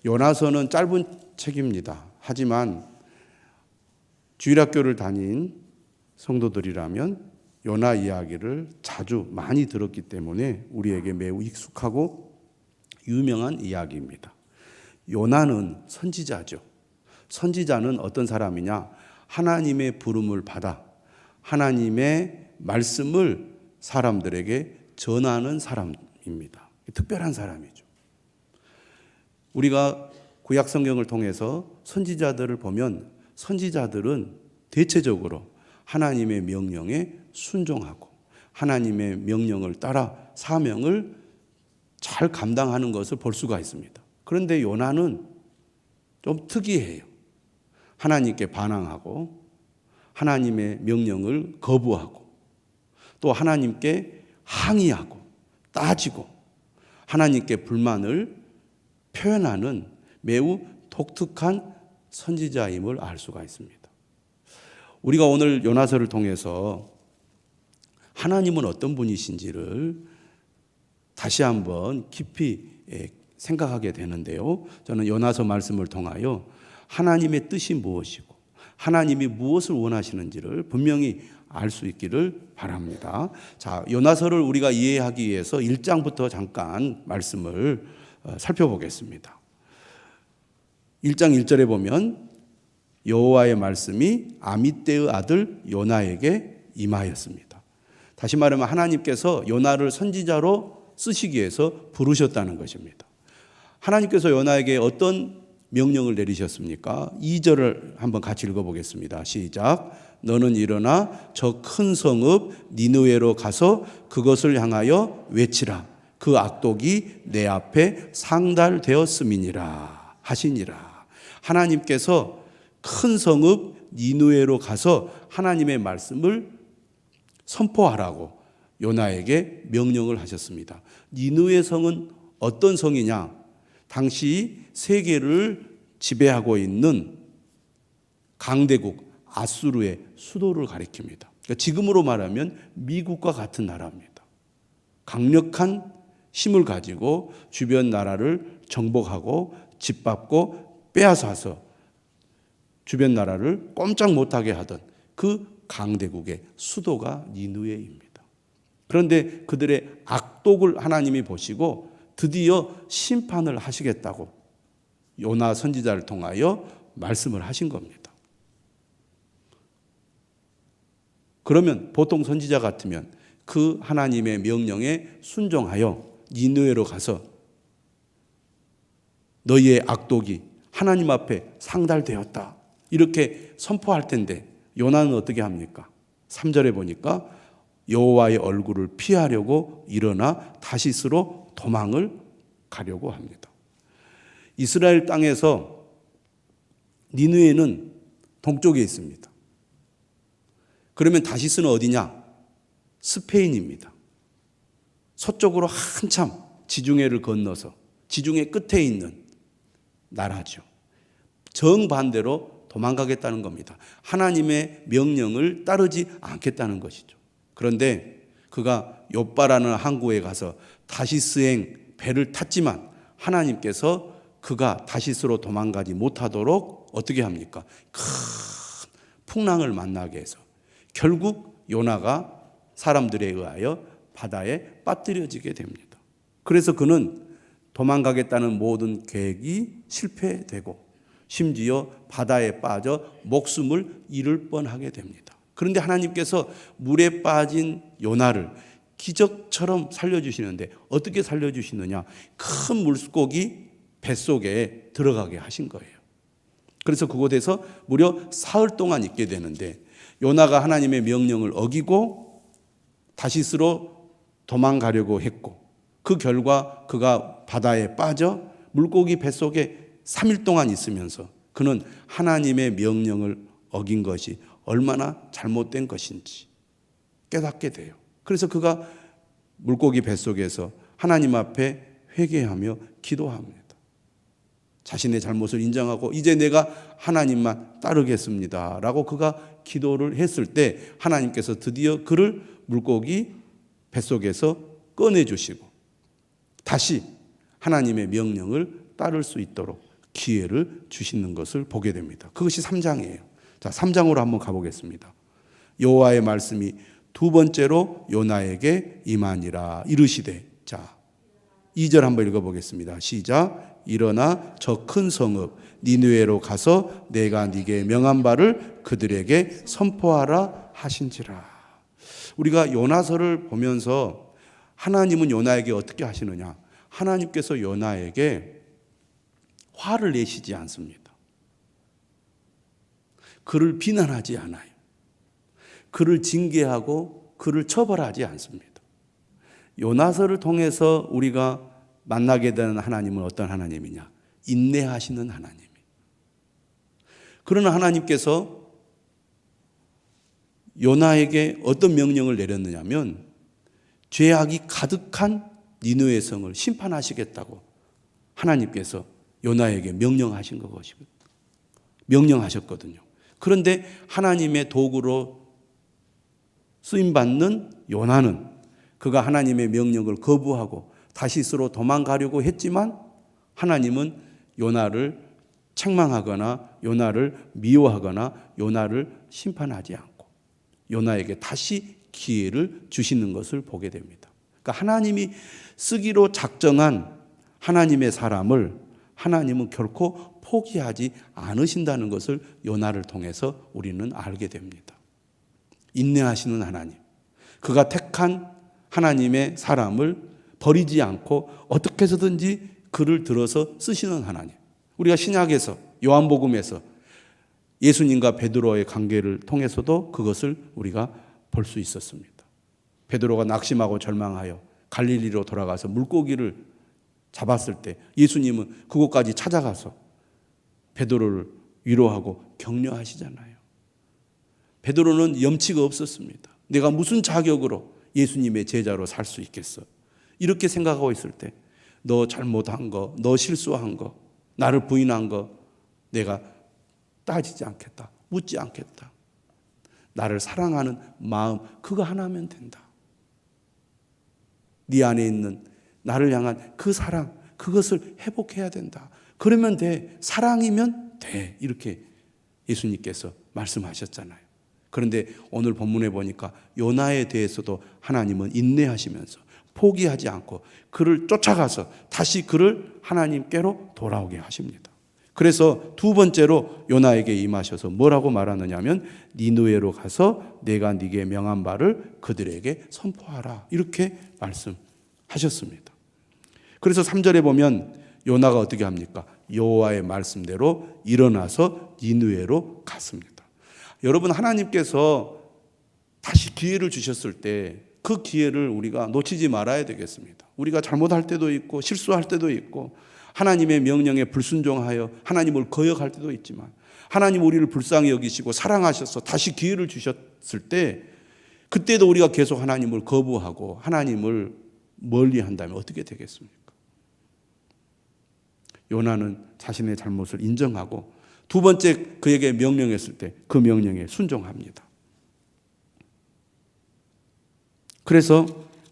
요나서는 짧은 책입니다. 하지만 주일학교를 다닌 성도들이라면 요나 이야기를 자주 많이 들었기 때문에 우리에게 매우 익숙하고 유명한 이야기입니다. 요나는 선지자죠. 선지자는 어떤 사람이냐? 하나님의 부름을 받아 하나님의 말씀을 사람들에게 전하는 사람입니다. 특별한 사람이죠. 우리가 구약 성경을 통해서 선지자들을 보면 선지자들은 대체적으로 하나님의 명령에 순종하고 하나님의 명령을 따라 사명을 잘 감당하는 것을 볼 수가 있습니다. 그런데 요나는 좀 특이해요. 하나님께 반항하고 하나님의 명령을 거부하고 또 하나님께 항의하고 따지고 하나님께 불만을 표현하는 매우 독특한 선지자임을 알 수가 있습니다. 우리가 오늘 요나서를 통해서 하나님은 어떤 분이신지를 다시 한번 깊이 생각하게 되는데요. 저는 요나서 말씀을 통하여 하나님의 뜻이 무엇이고 하나님이 무엇을 원하시는지를 분명히 알 수 있기를 바랍니다. 자, 요나서를 우리가 이해하기 위해서 1장부터 잠깐 말씀을 살펴보겠습니다. 1장 1절에 보면 여호와의 말씀이 아미떼의 아들 요나에게 임하였습니다. 다시 말하면 하나님께서 요나를 선지자로 쓰시기 위해서 부르셨다는 것입니다. 하나님께서 요나에게 어떤 명령을 내리셨습니까? 2절을 한번 같이 읽어보겠습니다. 시작. 너는 일어나 저 큰 성읍 니느웨로 가서 그것을 향하여 외치라. 그 악독이 내 앞에 상달되었음이니라 하시니라. 하나님께서 큰 성읍 니느웨로 가서 하나님의 말씀을 선포하라고 요나에게 명령을 하셨습니다. 니느웨 성은 어떤 성이냐? 당시 세계를 지배하고 있는 강대국 아수르의 수도를 가리킵니다. 그러니까 지금으로 말하면 미국과 같은 나라입니다. 강력한 힘을 가지고 주변 나라를 정복하고 짓밟고 빼앗아서 주변 나라를 꼼짝 못하게 하던 그 강대국의 수도가 니느웨입니다. 그런데 그들의 악독을 하나님이 보시고 드디어 심판을 하시겠다고 요나 선지자를 통하여 말씀을 하신 겁니다. 그러면 보통 선지자 같으면 그 하나님의 명령에 순종하여 니느웨로 가서 너희의 악독이 하나님 앞에 상달되었다 이렇게 선포할 텐데 요나는 어떻게 합니까? 3절에 보니까 여호와의 얼굴을 피하려고 일어나 다시스로 도망을 가려고 합니다. 이스라엘 땅에서 니느웨는 동쪽에 있습니다. 그러면 다시스는 어디냐? 스페인입니다. 서쪽으로 한참 지중해를 건너서 지중해 끝에 있는 나라죠. 정반대로 도망가겠다는 겁니다. 하나님의 명령을 따르지 않겠다는 것이죠. 그런데 그가 욥바라는 항구에 가서 다시스행 배를 탔지만 하나님께서 그가 다시스로 도망가지 못하도록 어떻게 합니까? 큰 풍랑을 만나게 해서 결국 요나가 사람들에 의하여 바다에 빠뜨려지게 됩니다. 그래서 그는 도망가겠다는 모든 계획이 실패되고 심지어 바다에 빠져 목숨을 잃을 뻔하게 됩니다. 그런데 하나님께서 물에 빠진 요나를 기적처럼 살려주시는데 어떻게 살려주시느냐? 큰 물고기 뱃속에 들어가게 하신 거예요. 그래서 그곳에서 무려 사흘 동안 있게 되는데 요나가 하나님의 명령을 어기고 다시스로 도망가려고 했고 그 결과 그가 바다에 빠져 물고기 뱃속에 3일 동안 있으면서 그는 하나님의 명령을 어긴 것이 얼마나 잘못된 것인지 깨닫게 돼요. 그래서 그가 물고기 뱃속에서 하나님 앞에 회개하며 기도합니다. 자신의 잘못을 인정하고 이제 내가 하나님만 따르겠습니다 라고 그가 기도를 했을 때 하나님께서 드디어 그를 물고기 뱃속에서 꺼내주시고 다시 하나님의 명령을 따를 수 있도록 기회를 주시는 것을 보게 됩니다. 그것이 3장이에요. 자, 3장으로 한번 가보겠습니다. 여호와의 말씀이 두 번째로 요나에게 임하니라 이르시되. 자, 2절 한번 읽어보겠습니다. 시작. 일어나 저 큰 성읍 니느웨로 가서 내가 네게 명한 바를 그들에게 선포하라 하신지라. 우리가 요나서를 보면서 하나님은 요나에게 어떻게 하시느냐? 하나님께서 요나에게 화를 내시지 않습니다. 그를 비난하지 않아요. 그를 징계하고 그를 처벌하지 않습니다. 요나서를 통해서 우리가 만나게 되는 하나님은 어떤 하나님이냐? 인내하시는 하나님. 그러나 하나님께서 요나에게 어떤 명령을 내렸느냐면 죄악이 가득한 니느웨 성을 심판하시겠다고 하나님께서 요나에게 명령하신 것입니다. 명령하셨거든요. 그런데 하나님의 도구로 쓰임받는 요나는 그가 하나님의 명령을 거부하고 다시스로 도망가려고 했지만 하나님은 요나를 책망하거나 요나를 미워하거나 요나를 심판하지 않고 요나에게 다시 기회를 주시는 것을 보게 됩니다. 그러니까 하나님이 쓰기로 작정한 하나님의 사람을 하나님은 결코 포기하지 않으신다는 것을 요나를 통해서 우리는 알게 됩니다. 인내하시는 하나님, 그가 택한 하나님의 사람을 버리지 않고 어떻게 해서든지 그를 들어서 쓰시는 하나님. 우리가 신약에서 요한복음에서 예수님과 베드로의 관계를 통해서도 그것을 우리가 볼 수 있었습니다. 베드로가 낙심하고 절망하여 갈릴리로 돌아가서 물고기를 잡았을 때 예수님은 그곳까지 찾아가서 베드로를 위로하고 격려하시잖아요. 베드로는 염치가 없었습니다. 내가 무슨 자격으로 예수님의 제자로 살 수 있겠어? 이렇게 생각하고 있을 때 너 잘못한 거, 너 실수한 거, 나를 부인한 거 내가 따지지 않겠다. 묻지 않겠다. 나를 사랑하는 마음 그거 하나면 된다. 네 안에 있는 나를 향한 그 사랑 그것을 회복해야 된다. 그러면 돼. 사랑이면 돼. 이렇게 예수님께서 말씀하셨잖아요. 그런데 오늘 본문에 보니까 요나에 대해서도 하나님은 인내하시면서 포기하지 않고 그를 쫓아가서 다시 그를 하나님께로 돌아오게 하십니다. 그래서 두 번째로 요나에게 임하셔서 뭐라고 말하느냐면 니느웨로 가서 내가 네게 명한 바를 그들에게 선포하라 이렇게 말씀하셨습니다. 그래서 3절에 보면 요나가 어떻게 합니까? 여호와의 말씀대로 일어나서 니느웨로 갔습니다. 여러분, 하나님께서 다시 기회를 주셨을 때 그 기회를 우리가 놓치지 말아야 되겠습니다. 우리가 잘못할 때도 있고 실수할 때도 있고 하나님의 명령에 불순종하여 하나님을 거역할 때도 있지만 하나님 우리를 불쌍히 여기시고 사랑하셔서 다시 기회를 주셨을 때 그때도 우리가 계속 하나님을 거부하고 하나님을 멀리 한다면 어떻게 되겠습니까? 요나는 자신의 잘못을 인정하고 두 번째 그에게 명령했을 때 그 명령에 순종합니다. 그래서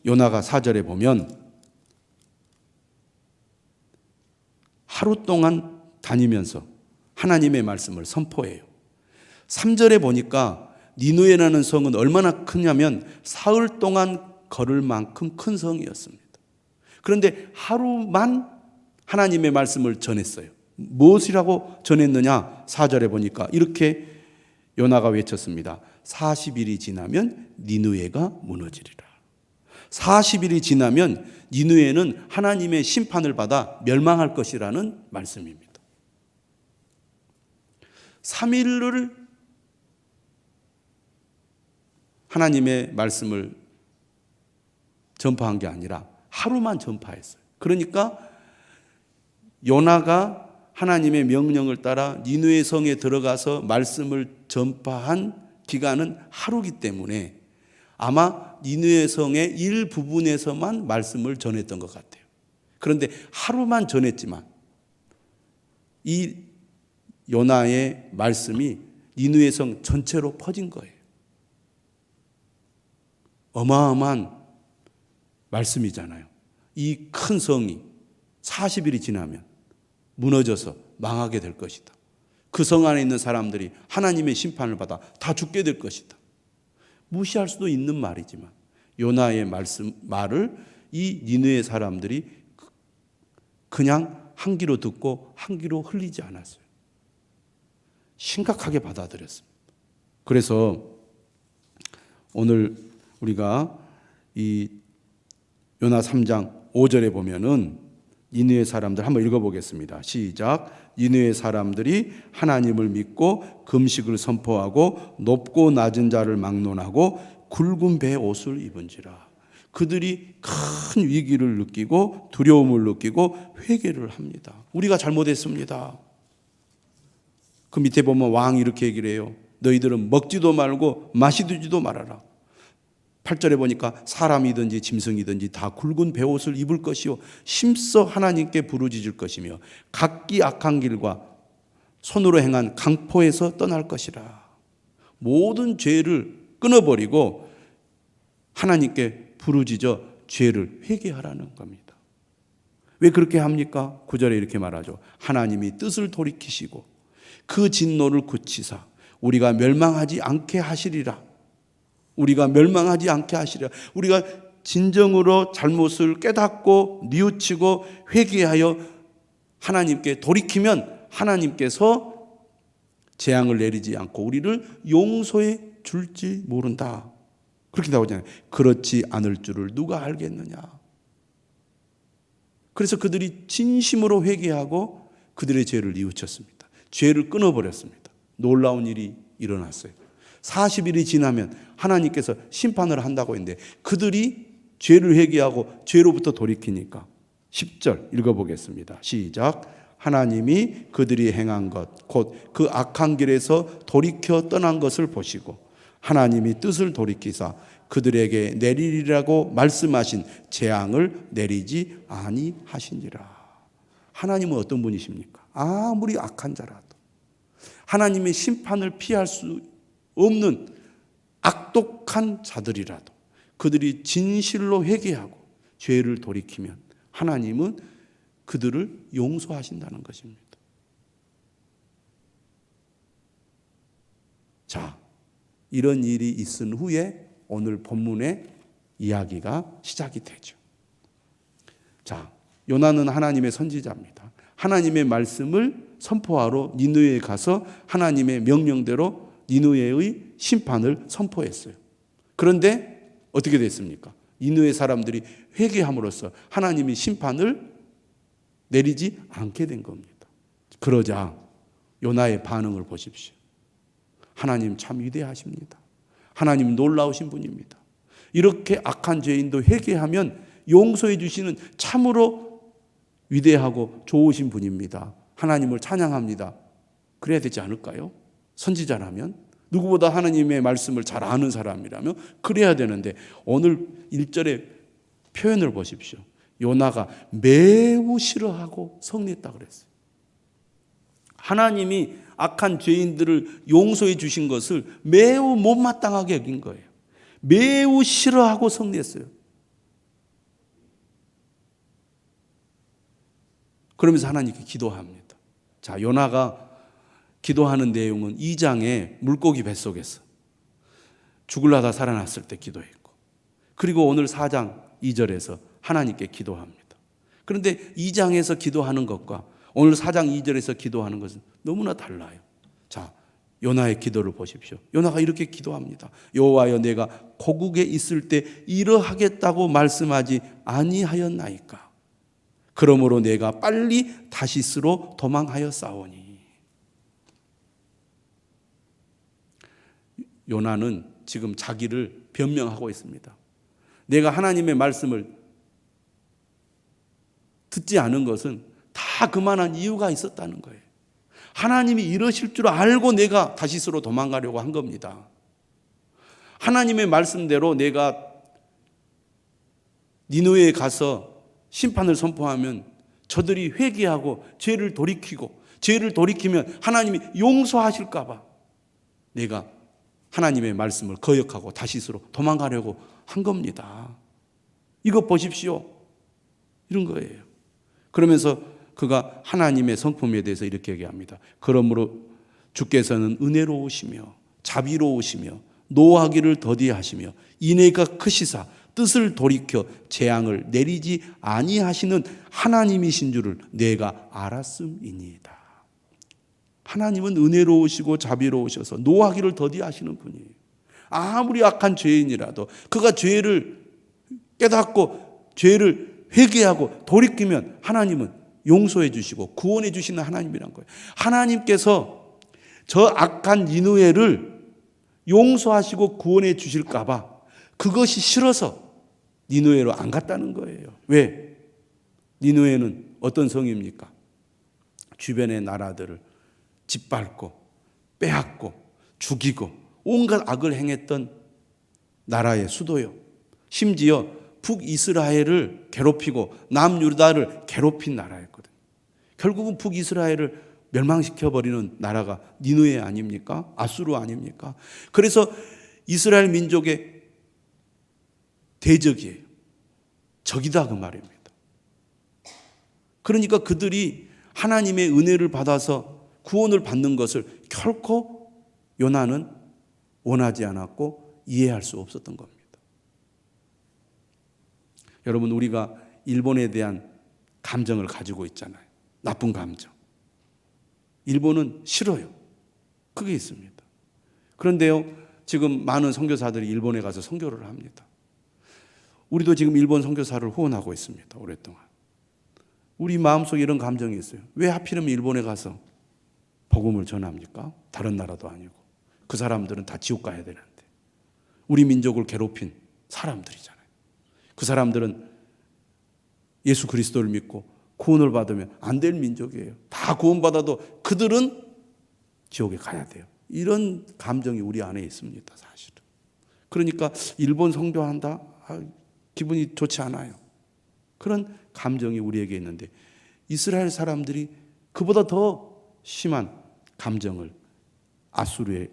요나가 4절에 보면 하루 동안 다니면서 하나님의 말씀을 선포해요. 3절에 보니까 니느웨라는 성은 얼마나 크냐면 사흘 동안 걸을 만큼 큰 성이었습니다. 그런데 하루만 하나님의 말씀을 전했어요. 무엇이라고 전했느냐? 4절에 보니까 이렇게 요나가 외쳤습니다. 40일이 지나면 니느웨가 무너지리라. 40일이 지나면 니느웨는 하나님의 심판을 받아 멸망할 것이라는 말씀입니다. 3일을 하나님의 말씀을 전파한 게 아니라 하루만 전파했어요. 그러니까 요나가 하나님의 명령을 따라 니느웨 성에 들어가서 말씀을 전파한 기간은 하루이기 때문에 아마 니느웨 성의 일부분에서만 말씀을 전했던 것 같아요. 그런데 하루만 전했지만 이 요나의 말씀이 니느웨 성 전체로 퍼진 거예요. 어마어마한 말씀이잖아요. 이 큰 성이 40일이 지나면 무너져서 망하게 될 것이다. 그 성 안에 있는 사람들이 하나님의 심판을 받아 다 죽게 될 것이다. 무시할 수도 있는 말이지만 요나의 말을 이 니느웨 사람들이 그냥 한 귀로 듣고 한 귀로 흘리지 않았어요. 심각하게 받아들였습니다. 그래서 오늘 우리가 이 요나 3장 5절에 보면은 니느웨 사람들 한번 읽어보겠습니다. 시작. 니느웨 사람들이 하나님을 믿고 금식을 선포하고 높고 낮은 자를 막론하고 굵은 배 옷을 입은지라. 그들이 큰 위기를 느끼고 두려움을 느끼고 회개를 합니다. 우리가 잘못했습니다. 그 밑에 보면 왕이 이렇게 얘기를 해요. 너희들은 먹지도 말고 마시지도 말아라. 8절에 보니까 사람이든지 짐승이든지 다 굵은 베옷을 입을 것이요 힘써 하나님께 부르짖을 것이며 각기 악한 길과 손으로 행한 강포에서 떠날 것이라. 모든 죄를 끊어버리고 하나님께 부르짖어 죄를 회개하라는 겁니다. 왜 그렇게 합니까? 9절에 이렇게 말하죠. 하나님이 뜻을 돌이키시고 그 진노를 그치사 우리가 멸망하지 않게 하시리라. 우리가 멸망하지 않게 하시리라. 우리가 진정으로 잘못을 깨닫고 뉘우치고 회개하여 하나님께 돌이키면 하나님께서 재앙을 내리지 않고 우리를 용서해 줄지 모른다. 그렇게 나오잖아요. 그렇지 않을 줄을 누가 알겠느냐. 그래서 그들이 진심으로 회개하고 그들의 죄를 뉘우쳤습니다. 죄를 끊어버렸습니다. 놀라운 일이 일어났어요. 40일이 지나면 하나님께서 심판을 한다고 했는데 그들이 죄를 회개하고 죄로부터 돌이키니까 10절 읽어보겠습니다. 시작. 하나님이 그들이 행한 것 곧 그 악한 길에서 돌이켜 떠난 것을 보시고 하나님이 뜻을 돌이키사 그들에게 내리리라고 말씀하신 재앙을 내리지 아니하시니라. 하나님은 어떤 분이십니까? 아무리 악한 자라도 하나님의 심판을 피할 수 없는 악독한 자들이라도 그들이 진실로 회개하고 죄를 돌이키면 하나님은 그들을 용서하신다는 것입니다. 자, 이런 일이 있은 후에 오늘 본문의 이야기가 시작이 되죠. 자, 요나는 하나님의 선지자입니다. 하나님의 말씀을 선포하러 니느웨에 가서 하나님의 명령대로 니느웨의 심판을 선포했어요. 그런데 어떻게 됐습니까? 니느웨 사람들이 회개함으로써 하나님이 심판을 내리지 않게 된 겁니다. 그러자 요나의 반응을 보십시오. 하나님 참 위대하십니다. 하나님 놀라우신 분입니다. 이렇게 악한 죄인도 회개하면 용서해 주시는 참으로 위대하고 좋으신 분입니다. 하나님을 찬양합니다. 그래야 되지 않을까요? 선지자라면, 누구보다 하나님의 말씀을 잘 아는 사람이라면 그래야 되는데 오늘 1절의 표현을 보십시오. 요나가 매우 싫어하고 성내했다고 그랬어요. 하나님이 악한 죄인들을 용서해 주신 것을 매우 못마땅하게 여긴 거예요. 매우 싫어하고 성내했어요. 그러면서 하나님께 기도합니다. 자, 요나가 기도하는 내용은 2장의 물고기 뱃속에서 죽으려다 살아났을 때 기도했고, 그리고 오늘 4장 2절에서 하나님께 기도합니다. 그런데 2장에서 기도하는 것과 오늘 4장 2절에서 기도하는 것은 너무나 달라요. 자, 요나의 기도를 보십시오. 요나가 이렇게 기도합니다. 여호와여, 내가 고국에 있을 때 이러하겠다고 말씀하지 아니하였나이까. 그러므로 내가 빨리 다시스로 도망하여 싸우니. 요나는 지금 자기를 변명하고 있습니다. 내가 하나님의 말씀을 듣지 않은 것은 다 그만한 이유가 있었다는 거예요. 하나님이 이러실 줄 알고 내가 다시스로 도망가려고 한 겁니다. 하나님의 말씀대로 내가 니느웨에 가서 심판을 선포하면 저들이 회개하고 죄를 돌이키고 죄를 돌이키면 하나님이 용서하실까 봐 내가 하나님의 말씀을 거역하고 다시스로 도망가려고 한 겁니다. 이거 보십시오. 이런 거예요. 그러면서 그가 하나님의 성품에 대해서 이렇게 얘기합니다. 그러므로 주께서는 은혜로우시며 자비로우시며 노하기를 더디하시며 인애가 크시사 뜻을 돌이켜 재앙을 내리지 아니하시는 하나님이신 줄을 내가 알았음이니이다. 하나님은 은혜로우시고 자비로우셔서 노하기를 더디하시는 분이에요. 아무리 악한 죄인이라도 그가 죄를 깨닫고 죄를 회개하고 돌이키면 하나님은 용서해 주시고 구원해 주시는 하나님이란 거예요. 하나님께서 저 악한 니느웨를 용서하시고 구원해 주실까 봐 그것이 싫어서 니느웨로 안 갔다는 거예요. 왜? 니느웨는 어떤 성입니까? 주변의 나라들을 짓밟고 빼앗고 죽이고 온갖 악을 행했던 나라의 수도요. 심지어 북이스라엘을 괴롭히고 남유다를 괴롭힌 나라였거든요. 결국은 북이스라엘을 멸망시켜버리는 나라가 니느웨 아닙니까? 아수르 아닙니까? 그래서 이스라엘 민족의 대적이에요. 적이다 그 말입니다. 그러니까 그들이 하나님의 은혜를 받아서 구원을 받는 것을 결코 요나는 원하지 않았고 이해할 수 없었던 겁니다. 여러분, 우리가 일본에 대한 감정을 가지고 있잖아요. 나쁜 감정. 일본은 싫어요. 그게 있습니다. 그런데요, 지금 많은 선교사들이 일본에 가서 선교를 합니다. 우리도 지금 일본 선교사를 후원하고 있습니다. 오랫동안. 우리 마음속에 이런 감정이 있어요. 왜 하필이면 일본에 가서 복음을 전합니까? 다른 나라도 아니고. 그 사람들은 다 지옥 가야 되는데. 우리 민족을 괴롭힌 사람들이잖아요. 그 사람들은 예수 그리스도를 믿고 구원을 받으면 안 될 민족이에요. 다 구원받아도 그들은 지옥에 가야 돼요. 이런 감정이 우리 안에 있습니다. 사실은. 그러니까 일본 선교한다? 기분이 좋지 않아요. 그런 감정이 우리에게 있는데 이스라엘 사람들이 그보다 더 심한 감정을 아수르에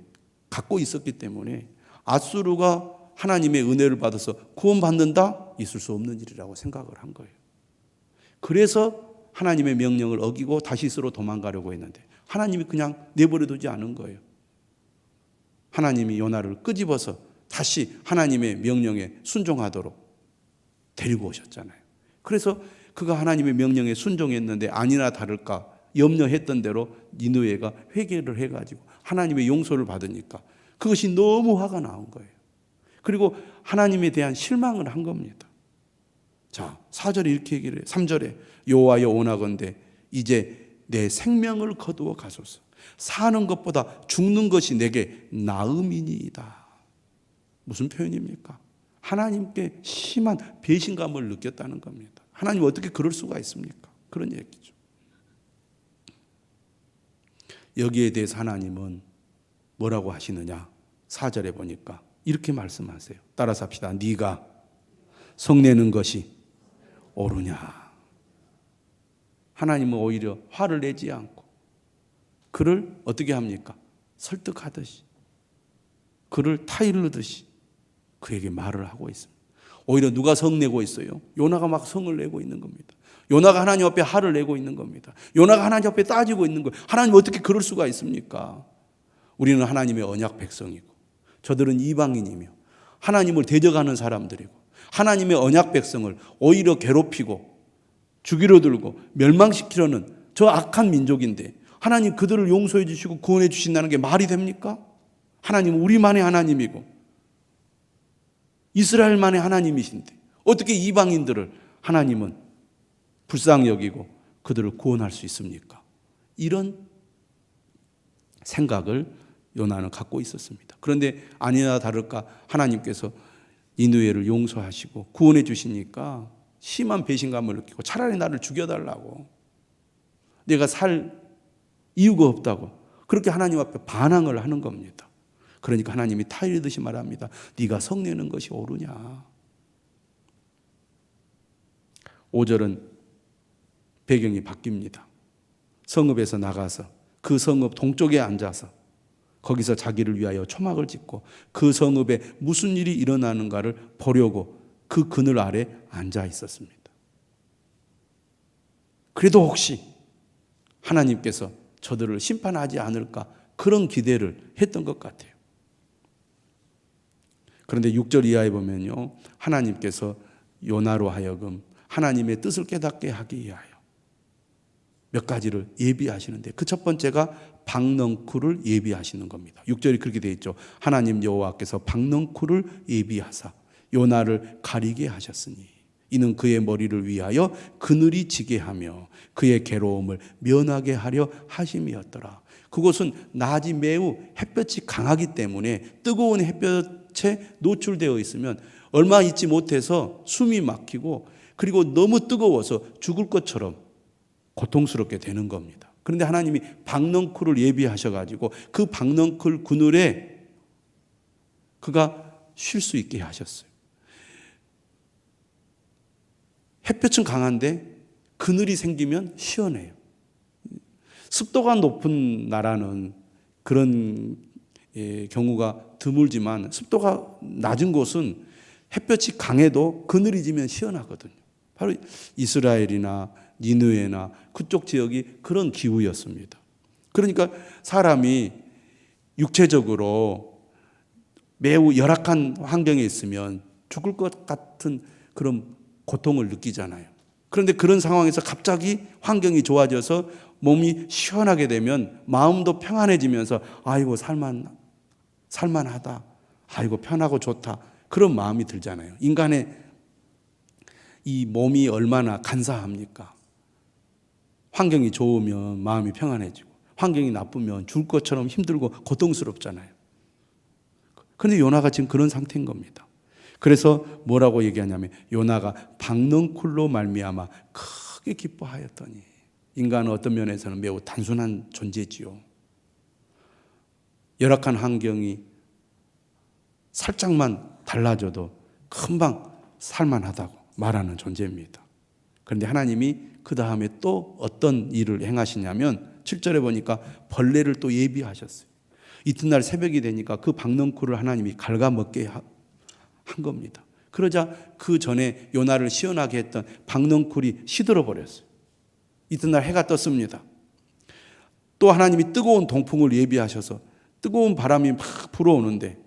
갖고 있었기 때문에 아수르가 하나님의 은혜를 받아서 구원받는다? 있을 수 없는 일이라고 생각을 한 거예요. 그래서 하나님의 명령을 어기고 다시스로 도망가려고 했는데 하나님이 그냥 내버려두지 않은 거예요. 하나님이 요나를 끄집어서 다시 하나님의 명령에 순종하도록 데리고 오셨잖아요. 그래서 그가 하나님의 명령에 순종했는데 아니나 다를까 염려했던 대로 니느웨가 회개를 해가지고 하나님의 용서를 받으니까 그것이 너무 화가 나온 거예요. 그리고 하나님에 대한 실망을 한 겁니다. 자, 4절에 이렇게 얘기를 해요. 3절에 여호와여 원하건대 이제 내 생명을 거두어 가소서. 사는 것보다 죽는 것이 내게 나음이니이다. 무슨 표현입니까? 하나님께 심한 배신감을 느꼈다는 겁니다. 하나님 어떻게 그럴 수가 있습니까? 그런 얘기죠. 여기에 대해서 하나님은 뭐라고 하시느냐? 4절에 보니까 이렇게 말씀하세요. 따라서 합시다. 네가 성내는 것이 옳으냐? 하나님은 오히려 화를 내지 않고 그를 어떻게 합니까? 설득하듯이 그를 타이르듯이 그에게 말을 하고 있습니다. 오히려 누가 성내고 있어요? 요나가 막 성을 내고 있는 겁니다. 요나가 하나님 앞에 화를 내고 있는 겁니다. 요나가 하나님 앞에 따지고 있는 거예요. 하나님 어떻게 그럴 수가 있습니까? 우리는 하나님의 언약 백성이고 저들은 이방인이며 하나님을 대적하는 사람들이고 하나님의 언약 백성을 오히려 괴롭히고 죽이려 들고 멸망시키려는 저 악한 민족인데 하나님 그들을 용서해 주시고 구원해 주신다는 게 말이 됩니까? 하나님은 우리만의 하나님이고 이스라엘만의 하나님이신데 어떻게 이방인들을 하나님은 불쌍히 여기고 그들을 구원할 수 있습니까? 이런 생각을 요나는 갖고 있었습니다. 그런데 아니나 다를까 하나님께서 니느웨를 용서하시고 구원해 주시니까 심한 배신감을 느끼고 차라리 나를 죽여달라고 내가 살 이유가 없다고 그렇게 하나님 앞에 반항을 하는 겁니다. 그러니까 하나님이 타이르듯이 말합니다. 네가 성내는 것이 옳으냐. 5절은 배경이 바뀝니다. 성읍에서 나가서 그 성읍 동쪽에 앉아서 거기서 자기를 위하여 초막을 짓고 그 성읍에 무슨 일이 일어나는가를 보려고 그 그늘 아래 앉아 있었습니다. 그래도 혹시 하나님께서 저들을 심판하지 않을까 그런 기대를 했던 것 같아요. 그런데 6절 이하에 보면요, 하나님께서 요나로 하여금 하나님의 뜻을 깨닫게 하기 위하여 몇 가지를 예비하시는데 그 첫 번째가 박넝쿨을 예비하시는 겁니다. 6절이 그렇게 되어 있죠. 하나님 여호와께서 박넝쿨을 예비하사 요나를 가리게 하셨으니 이는 그의 머리를 위하여 그늘이 지게 하며 그의 괴로움을 면하게 하려 하심이었더라. 그곳은 낮이 매우 햇볕이 강하기 때문에 뜨거운 햇볕에 노출되어 있으면 얼마 있지 못해서 숨이 막히고 그리고 너무 뜨거워서 죽을 것처럼 고통스럽게 되는 겁니다. 그런데 하나님이 박넝쿨을 예비하셔가지고 그 박넝쿨 그늘에 그가 쉴 수 있게 하셨어요. 햇볕은 강한데 그늘이 생기면 시원해요. 습도가 높은 나라는 그런 경우가 드물지만 습도가 낮은 곳은 햇볕이 강해도 그늘이 지면 시원하거든요. 바로 이스라엘이나 니느웨나 그쪽 지역이 그런 기후였습니다. 그러니까 사람이 육체적으로 매우 열악한 환경에 있으면 죽을 것 같은 그런 고통을 느끼잖아요. 그런데 그런 상황에서 갑자기 환경이 좋아져서 몸이 시원하게 되면 마음도 평안해지면서 아이고 살만하다. 아이고 편하고 좋다. 그런 마음이 들잖아요. 인간의 이 몸이 얼마나 간사합니까? 환경이 좋으면 마음이 평안해지고 환경이 나쁘면 죽을 것처럼 힘들고 고통스럽잖아요. 그런데 요나가 지금 그런 상태인 겁니다. 그래서 뭐라고 얘기하냐면 요나가 박넝쿨로 말미암아 크게 기뻐하였더니 인간은 어떤 면에서는 매우 단순한 존재지요. 열악한 환경이 살짝만 달라져도 금방 살만하다고 말하는 존재입니다. 그런데 하나님이 그 다음에 또 어떤 일을 행하시냐면 7절에 보니까 벌레를 또 예비하셨어요. 이튿날 새벽이 되니까 그 박넝쿨을 하나님이 갉아먹게 한 겁니다. 그러자 그 전에 요나를 시원하게 했던 박넝쿨이 시들어 버렸어요. 이튿날 해가 떴습니다. 또 하나님이 뜨거운 동풍을 예비하셔서 뜨거운 바람이 막 불어오는데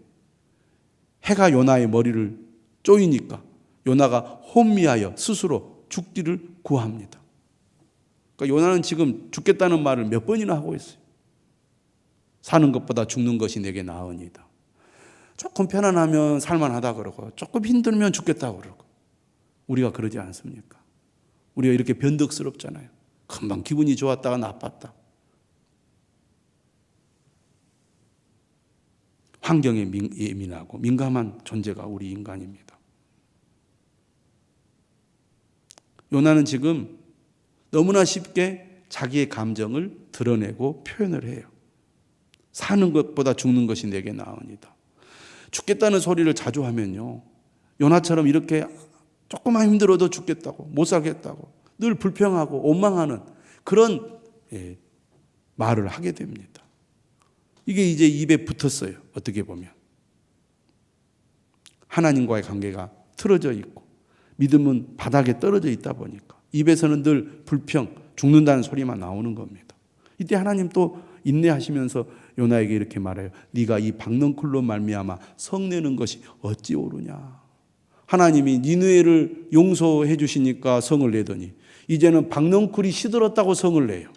해가 요나의 머리를 쪼이니까 요나가 혼미하여 스스로 죽기를 구합니다. 그러니까 요나는 지금 죽겠다는 말을 몇 번이나 하고 있어요. 사는 것보다 죽는 것이 내게 나으니다. 조금 편안하면 살만하다 그러고 조금 힘들면 죽겠다고 그러고 우리가 그러지 않습니까? 우리가 이렇게 변덕스럽잖아요. 금방 기분이 좋았다가 나빴다. 환경에 예민하고 민감한 존재가 우리 인간입니다. 요나는 지금 너무나 쉽게 자기의 감정을 드러내고 표현을 해요. 사는 것보다 죽는 것이 내게 나으니다. 죽겠다는 소리를 자주 하면요, 요나처럼 이렇게 조금만 힘들어도 죽겠다고, 못 살겠다고, 늘 불평하고 원망하는 그런 말을 하게 됩니다. 이게 이제 입에 붙었어요. 어떻게 보면 하나님과의 관계가 틀어져 있고 믿음은 바닥에 떨어져 있다 보니까 입에서는 늘 불평, 죽는다는 소리만 나오는 겁니다. 이때 하나님 또 인내하시면서 요나에게 이렇게 말해요. 네가 이 박넝쿨로 말미암아 성내는 것이 어찌 옳으냐. 하나님이 니느웨를 용서해 주시니까 성을 내더니 이제는 박넝쿨이 시들었다고 성을 내요.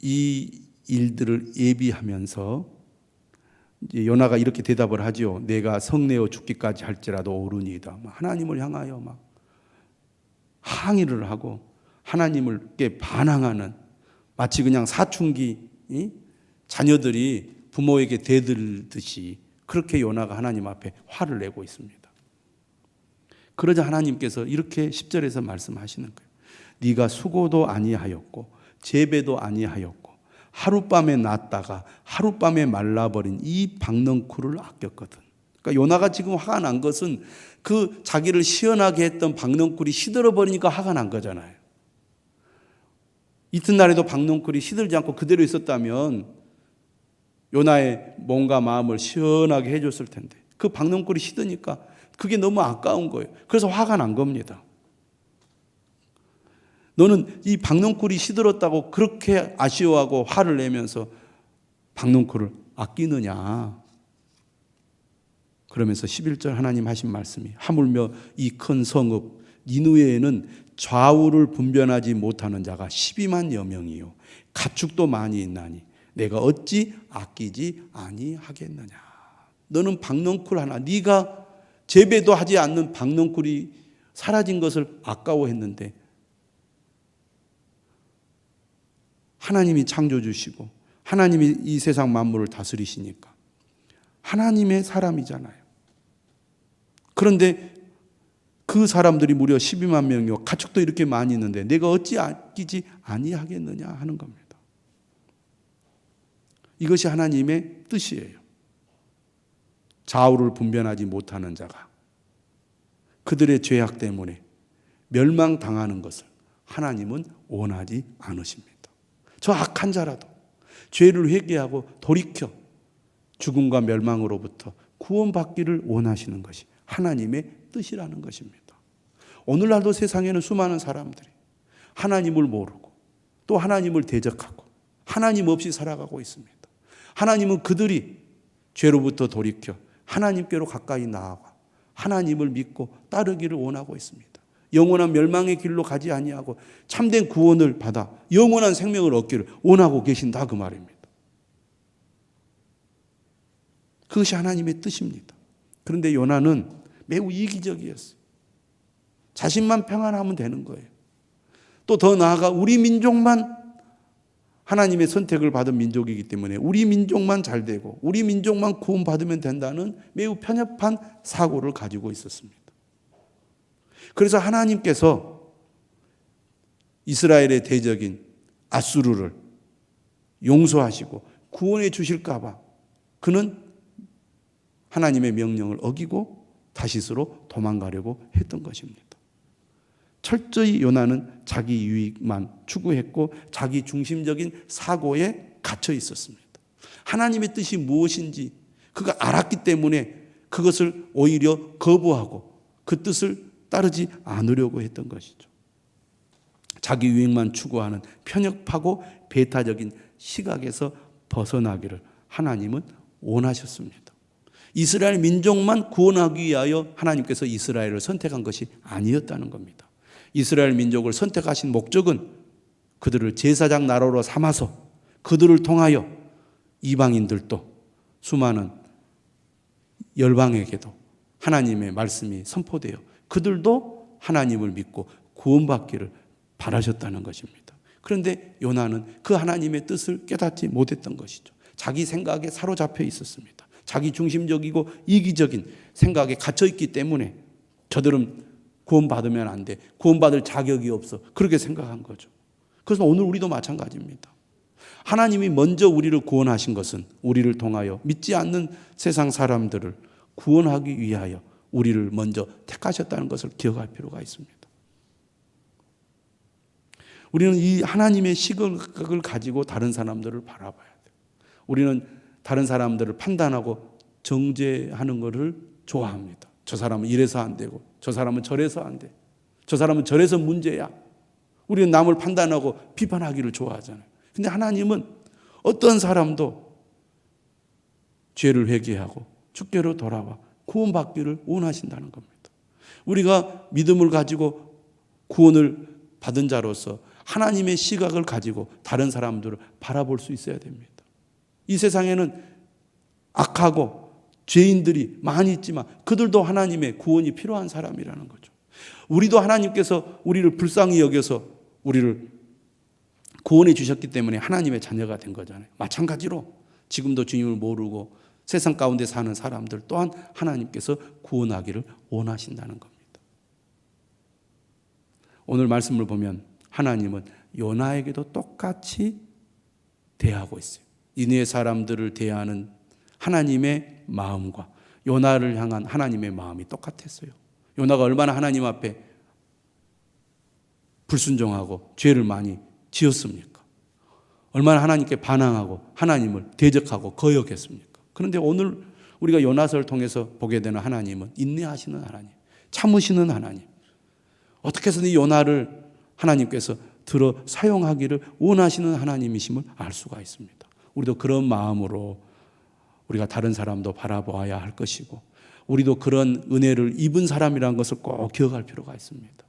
이 일들을 예비하면서 이제 요나가 이렇게 대답을 하죠. 내가 성내어 죽기까지 할지라도 옳으니이다. 하나님을 향하여 막 항의를 하고 하나님께 반항하는, 마치 그냥 사춘기 자녀들이 부모에게 대들듯이 그렇게 요나가 하나님 앞에 화를 내고 있습니다. 그러자 하나님께서 이렇게 10절에서 말씀하시는 거예요. 네가 수고도 아니하였고 재배도 아니하였고 하룻밤에 났다가 하룻밤에 말라버린 이 박넝쿨을 아꼈거든. 그러니까 요나가 지금 화가 난 것은 그 자기를 시원하게 했던 박넝쿨이 시들어 버리니까 화가 난 거잖아요. 이튿날에도 박넝쿨이 시들지 않고 그대로 있었다면 요나의 몸과 마음을 시원하게 해줬을 텐데 그 박넝쿨이 시드니까 그게 너무 아까운 거예요. 그래서 화가 난 겁니다. 너는 이 박넝쿨이 시들었다고 그렇게 아쉬워하고 화를 내면서 박넝쿨을 아끼느냐. 그러면서 11절 하나님 하신 말씀이 하물며 이 큰 성읍 니느웨에는 좌우를 분별하지 못하는 자가 12만 여명이요 가축도 많이 있나니 내가 어찌 아끼지 아니하겠느냐. 너는 박넝쿨 하나, 네가 재배도 하지 않는 박넝쿨이 사라진 것을 아까워했는데 하나님이 창조주시고 하나님이 이 세상 만물을 다스리시니까 하나님의 사람이잖아요. 그런데 그 사람들이 무려 12만 명이요 가축도 이렇게 많이 있는데 내가 어찌 아끼지 아니하겠느냐 하는 겁니다. 이것이 하나님의 뜻이에요. 좌우를 분별하지 못하는 자가 그들의 죄악 때문에 멸망당하는 것을 하나님은 원하지 않으십니다. 저 악한 자라도 죄를 회개하고 돌이켜 죽음과 멸망으로부터 구원받기를 원하시는 것이 하나님의 뜻이라는 것입니다. 오늘날도 세상에는 수많은 사람들이 하나님을 모르고 또 하나님을 대적하고 하나님 없이 살아가고 있습니다. 하나님은 그들이 죄로부터 돌이켜 하나님께로 가까이 나아가 하나님을 믿고 따르기를 원하고 있습니다. 영원한 멸망의 길로 가지 아니하고 참된 구원을 받아 영원한 생명을 얻기를 원하고 계신다 그 말입니다. 그것이 하나님의 뜻입니다. 그런데 요나는 매우 이기적이었어요. 자신만 평안하면 되는 거예요. 또 더 나아가 우리 민족만 하나님의 선택을 받은 민족이기 때문에 우리 민족만 잘 되고 우리 민족만 구원받으면 된다는 매우 편협한 사고를 가지고 있었습니다. 그래서 하나님께서 이스라엘의 대적인 아수르를 용서하시고 구원해 주실까 봐 그는 하나님의 명령을 어기고 다시스로 도망가려고 했던 것입니다. 철저히 요나는 자기 유익만 추구했고 자기 중심적인 사고에 갇혀 있었습니다. 하나님의 뜻이 무엇인지 그가 알았기 때문에 그것을 오히려 거부하고 그 뜻을 따르지 않으려고 했던 것이죠. 자기 유익만 추구하는 편협하고 배타적인 시각에서 벗어나기를 하나님은 원하셨습니다. 이스라엘 민족만 구원하기 위하여 하나님께서 이스라엘을 선택한 것이 아니었다는 겁니다. 이스라엘 민족을 선택하신 목적은 그들을 제사장 나라로 삼아서 그들을 통하여 이방인들도 수많은 열방에게도 하나님의 말씀이 선포되어 그들도 하나님을 믿고 구원받기를 바라셨다는 것입니다. 그런데 요나는 그 하나님의 뜻을 깨닫지 못했던 것이죠. 자기 생각에 사로잡혀 있었습니다. 자기 중심적이고 이기적인 생각에 갇혀있기 때문에 저들은 구원받으면 안 돼. 구원받을 자격이 없어. 그렇게 생각한 거죠. 그래서 오늘 우리도 마찬가지입니다. 하나님이 먼저 우리를 구원하신 것은 우리를 통하여 믿지 않는 세상 사람들을 구원하기 위하여 우리를 먼저 택하셨다는 것을 기억할 필요가 있습니다. 우리는 이 하나님의 시각을 가지고 다른 사람들을 바라봐야 돼요. 우리는 다른 사람들을 판단하고 정죄하는 것을 좋아합니다. 저 사람은 이래서 안 되고 저 사람은 저래서 안 돼. 저 사람은 저래서 문제야. 우리는 남을 판단하고 비판하기를 좋아하잖아요. 근데 하나님은 어떤 사람도 죄를 회개하고 주께로 돌아와 구원받기를 원하신다는 겁니다. 우리가 믿음을 가지고 구원을 받은 자로서 하나님의 시각을 가지고 다른 사람들을 바라볼 수 있어야 됩니다. 이 세상에는 악하고 죄인들이 많이 있지만 그들도 하나님의 구원이 필요한 사람이라는 거죠. 우리도 하나님께서 우리를 불쌍히 여겨서 우리를 구원해 주셨기 때문에 하나님의 자녀가 된 거잖아요. 마찬가지로 지금도 주님을 모르고 세상 가운데 사는 사람들 또한 하나님께서 구원하기를 원하신다는 겁니다. 오늘 말씀을 보면 하나님은 요나에게도 똑같이 대하고 있어요. 니느웨 사람들을 대하는 하나님의 마음과 요나를 향한 하나님의 마음이 똑같았어요. 요나가 얼마나 하나님 앞에 불순종하고 죄를 많이 지었습니까? 얼마나 하나님께 반항하고 하나님을 대적하고 거역했습니까? 그런데 오늘 우리가 요나서를 통해서 보게 되는 하나님은 인내하시는 하나님, 참으시는 하나님. 어떻게 해서든 이 요나를 하나님께서 들어 사용하기를 원하시는 하나님이심을 알 수가 있습니다. 우리도 그런 마음으로 우리가 다른 사람도 바라보아야 할 것이고, 우리도 그런 은혜를 입은 사람이라는 것을 꼭 기억할 필요가 있습니다.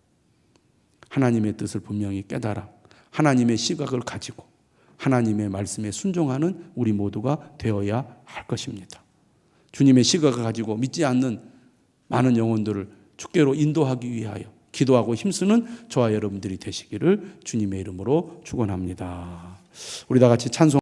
하나님의 뜻을 분명히 깨달아 하나님의 시각을 가지고 하나님의 말씀에 순종하는 우리 모두가 되어야 할 것입니다. 주님의 시각을 가지고 믿지 않는 많은 영혼들을 주께로 인도하기 위하여 기도하고 힘쓰는 저와 여러분들이 되시기를 주님의 이름으로 축원합니다. 우리 다 같이 찬송